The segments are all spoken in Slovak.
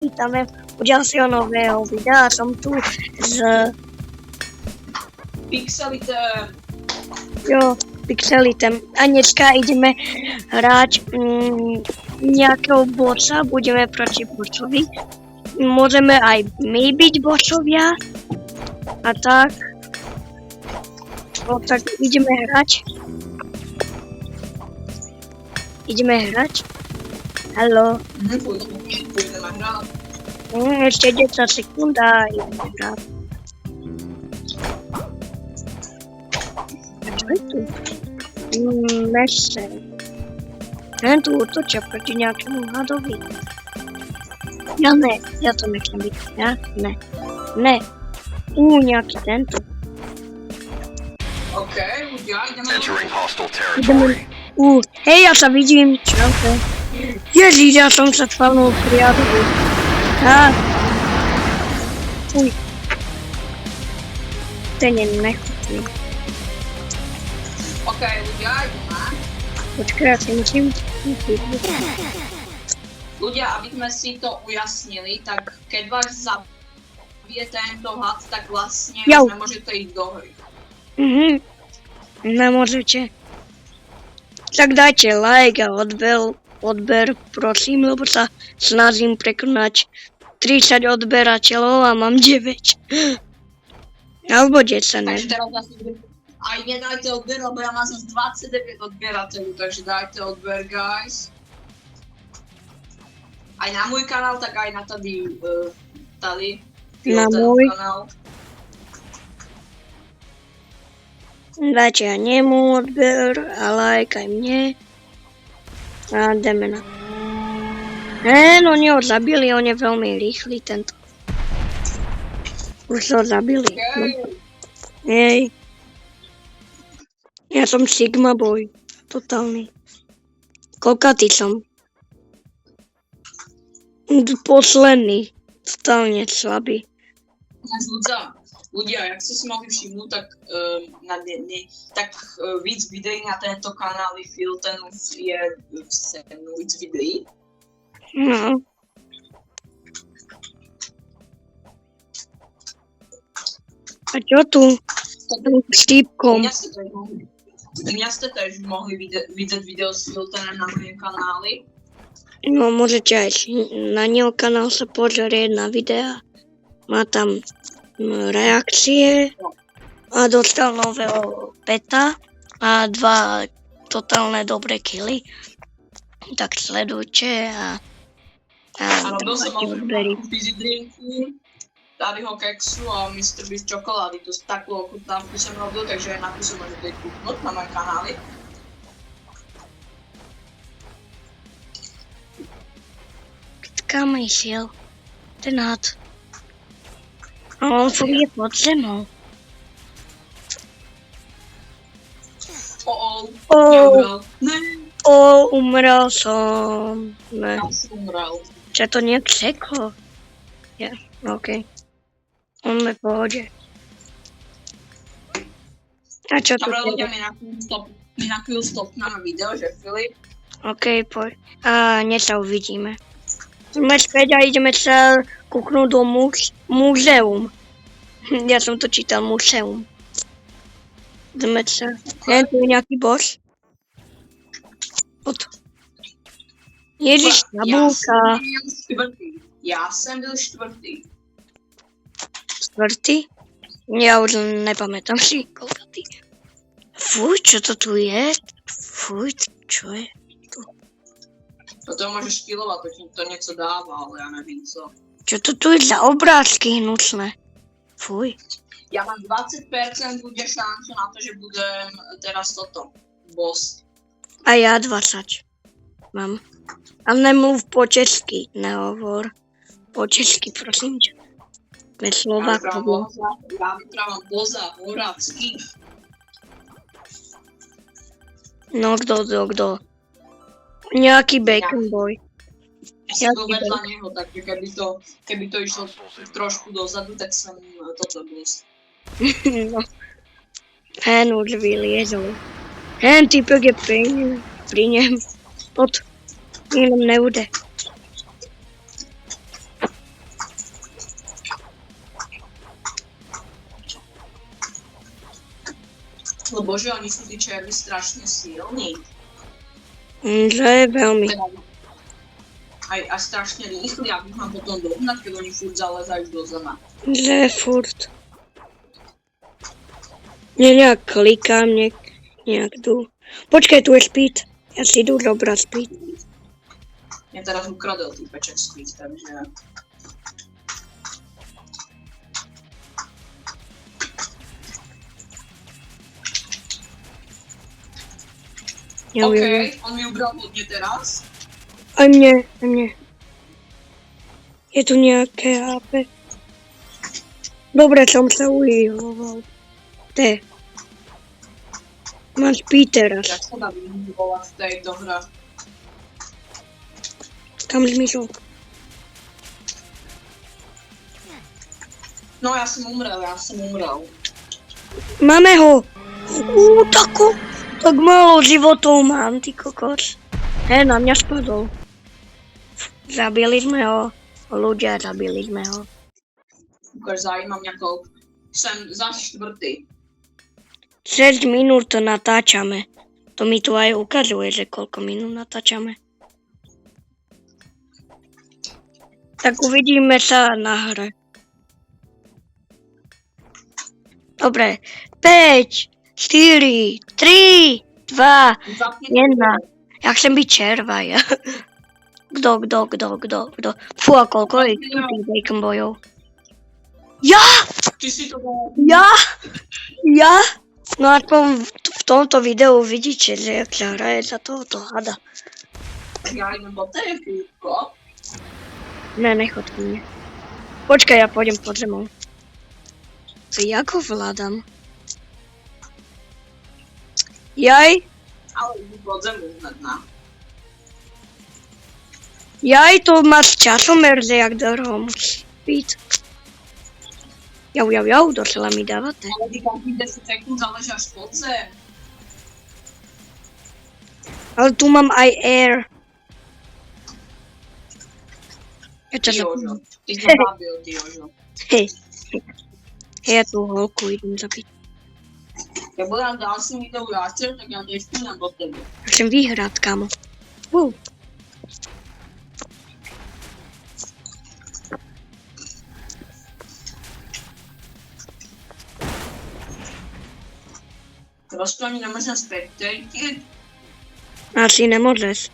vítame u ďalšieho nového videa. Som tu s... Pixelitem. Jo, Pixelitem. A dneska ideme hrať nejakého bossa, budeme proti bossovi. Môžeme aj my byť bossovia. A tak. No tak ideme hrať. Haló. Pôjdeme hrať. Ešte 10 sekúnd a ideme hrať. A čo je tu? Mese. Ten tu útočia proti nejakému hadovi. Ja to nechcem byť. Ne. Nejaký tento. OK, ľudia, ideme. Entering hostile territory. Hej, ja sa vidím. Čauke. Ježiš, ja som sa spavnul priateľu. Ten je nechutný. OK, ľudia, ideme. Počkaj, ja si musím... Ľudia, aby sme si to ujasnili, tak keď vás zabije tento had, tak vlastne Jau. už nemôžete ísť do hry. Nemôžete. Tak dajte like a odber, prosím, lebo sa snažím prekonať 30 odberateľov a mám 9. Alebo 10, ne? Takže teraz asi aj nedajte odber, lebo ja mám zase 29 odberateľov, takže dajte odber, guys. Aj na môj kanál, tak aj na tady Na môj? kanál. Dajte aj nemu odber a like aj mne. A ideme na... No oni ho zabili, on je veľmi rýchly tento. Už ho zabili. Hej. Ja som Sigma Boy. Totálny. Koľkatý som? Posledný. Totálne slabý. Ľudia, jak ste si mohli všimnúť, tak, víc videí na tento kanál Filtenus je víc videí. No. A čo tu? S týpkom. Mňa ste tež mohli vidieť video s Filtenem na mojom kanáli. No, môžete aj na neho kanál sa pozrieť na videa. Má tam reakcie a dostal nového peta a 2 totálne dobré killy. Tak sledujte a robil som odbery. fizzy drinku, Tadyho keksu a Mr. Beast čokolády. To takú ochutnávku som robil, takže aj na to sa môžete kúknúť na mojom kanáli. Kam išiel? Ten had. A on furt je pod zemou. Neumrel. Ne. Umrel som. Ne. Ja som umrel. Čo to nejak seklo? Ja, okej. On je v pohode. A čo tu? Dobre, ľudia, mi na chvíľu stopneme video, že Filip? Okej, poď. A dnes sa uvidíme. Sme späť a ideme sa kúknúť do múzeum. Ja som to čítal, múzeum. Ideme sa. Je tu nejaký boss? Ježiš, tabulka. Ja som byl štvrtý. Štvrtý? Ja už nepamätám si, koľkatý. Fuj, čo to tu je? Fuj, čo je? Toto môžeš špilovať, to niečo dáva, ale ja nevím co. Čo to tu je za obrázky hnusné? Fuj. Ja mám 20% bude šancu na to, že budem teraz toto, boss. A ja 20. Mám. A nemluv po česky, nehovor. Po česky, prosím ťa. Ve Slovákovi. Ja vyprávam boza, horácky. No kto? Nejaký Bacon Boy. Ja som bol vedľa neho, takže keby to išlo trošku dozadu, tak som toto boss. No. Hen už vyliezol. Hen typek je pri nem. Jenom neude. Lebo že oni sú tí červí strašne silní. Že veľmi. Teda aj strašne rýchli, aby ich mám potom dohnať, keď oni furt zalezajú do zema. Že furt. Nejak klikám, nejak tu. Počkaj, tu je speed. Ja si idú dobrať speed. Mne teraz ukradol týpeček speed, takže... Ja OK, viem. on mi ubral hodne teraz. Aj mne. Je tu nejaké HP. Dobre som sa ujihoval. Máš speed teraz. Jak sa dá vyhýbovať v tejto hre? Kam zmizol? No ja som umrel. Máme ho! Tak málo životov mám, ty kokos. Na mňa spadol. Zabili sme ho. Ľudia, zabili sme ho. Ukáž, zaujíma mňa koľko. Sem za štvrtý. 6 minút natáčame. To mi tu aj ukazuje, že koľko minút natáčame. Tak uvidíme sa na hre. Dobre. 5, 4, 3, 2, 1. Ja chcem byť červaj. Kto? Fú, a koľko je tých bacon bojov? Ja! Ty si to bol... Ja? No aspoň v tomto videu vidíte, že jak sa hraje za tohoto hada. Ja idem do tej kúko. Ne, nechod ku mne. Počkaj, ja pôjdem pod zemou. Jak ho vládam? Jaj, Ale idem pod zemu hned na. to máš časomer, že jak dlho musí byť. Jau, docela mi dávate. Ale ty každých 10 sekúnd zaležáš pod zem. Ale tu mám aj air. Ty Jožo. Ty to zabil, ty Jožo. Hej, ja tú holku idem zabiť. Ja budem dal si mi to viacer, tak ja nespínam do tebe. Chcem vyhrať, kamo. Prosto ani nemôžem spectate. Asi nemôžeš.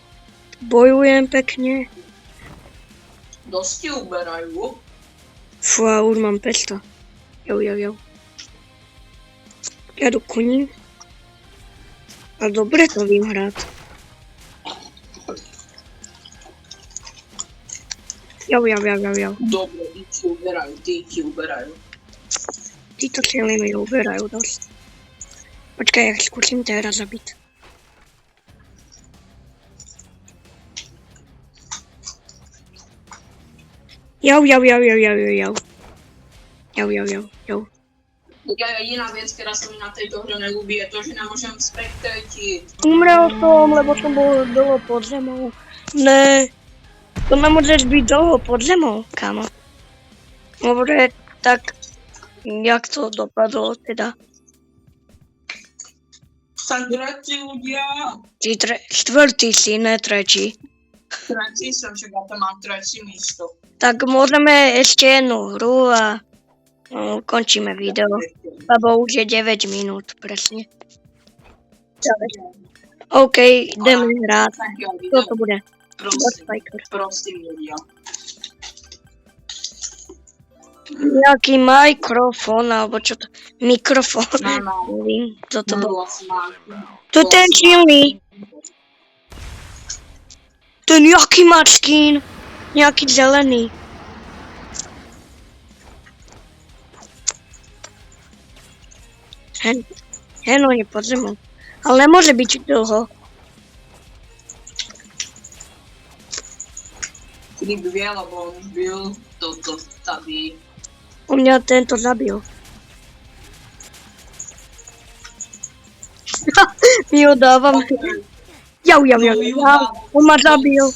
Bojujem pekne. Dosť ti uberajú. Fú, a už mám 500. Jau. Ja jdu ku ním. A dobre to vím hrát. Jau. Dobre, tí ti uberajú. Títo cíly mi uberajú dosť. Počkaj, ja skúsim teraz zabiť. Jau. Tak jediná vec, ktorá sa mi na tejto hre nelúbi, je to, že nemôžem spectate. Umrel som, lebo som bol dlho pod zemou. Ne, to nemôžeš byť dlho pod zemou, kámo. Dobre, tak jak to dopadlo teda? Som tretí ľudia. Ty štvrtý si, ne tretí. Tretí som, však ja tam mám tretí místo. Tak môžeme ešte jednu hru a končíme video. Lebo už je 9 minút, presne. OK, ideme hrať. Čo to bude? Prosím ľudia. Nejaký mikrofón, alebo čo to? Mikrofón. No. Nevím, čo to bolo. Vlastne. To ten silný. Ten jaký má skin? Nejaký zelený. Hen on je pod zemou. Ale nemôže byť dlho. Kdy by vie, lebo on už byl toto tady. On mňa tento zabil. My ho dávam. Jau. On ma zabil.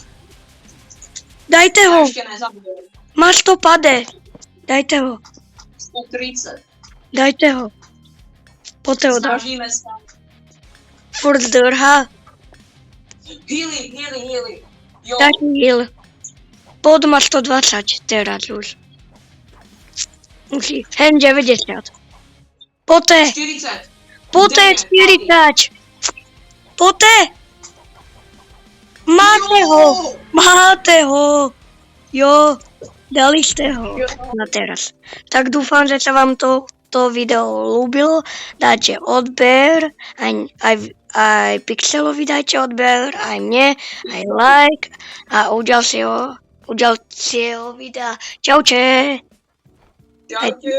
Dajte ho. Ešte nezabil. Máš to pade. Dajte ho. 130. Dajte ho. Poďte ho dať. Snažíme sa. Furt zdrhá. Healy. Jo, Taký heal. Pod má 120 teraz už. Musí. Hen 90. Poďte. 40. Poďte 40. Poďte. Máte ho. Jo. Dali ste ho na teraz. Tak dúfam, že sa vám to video ľúbilo. Dáte odber, aj Pixelovi dajte odber, aj mne, aj like a u ďalšieho videa. Čaute. Čaute.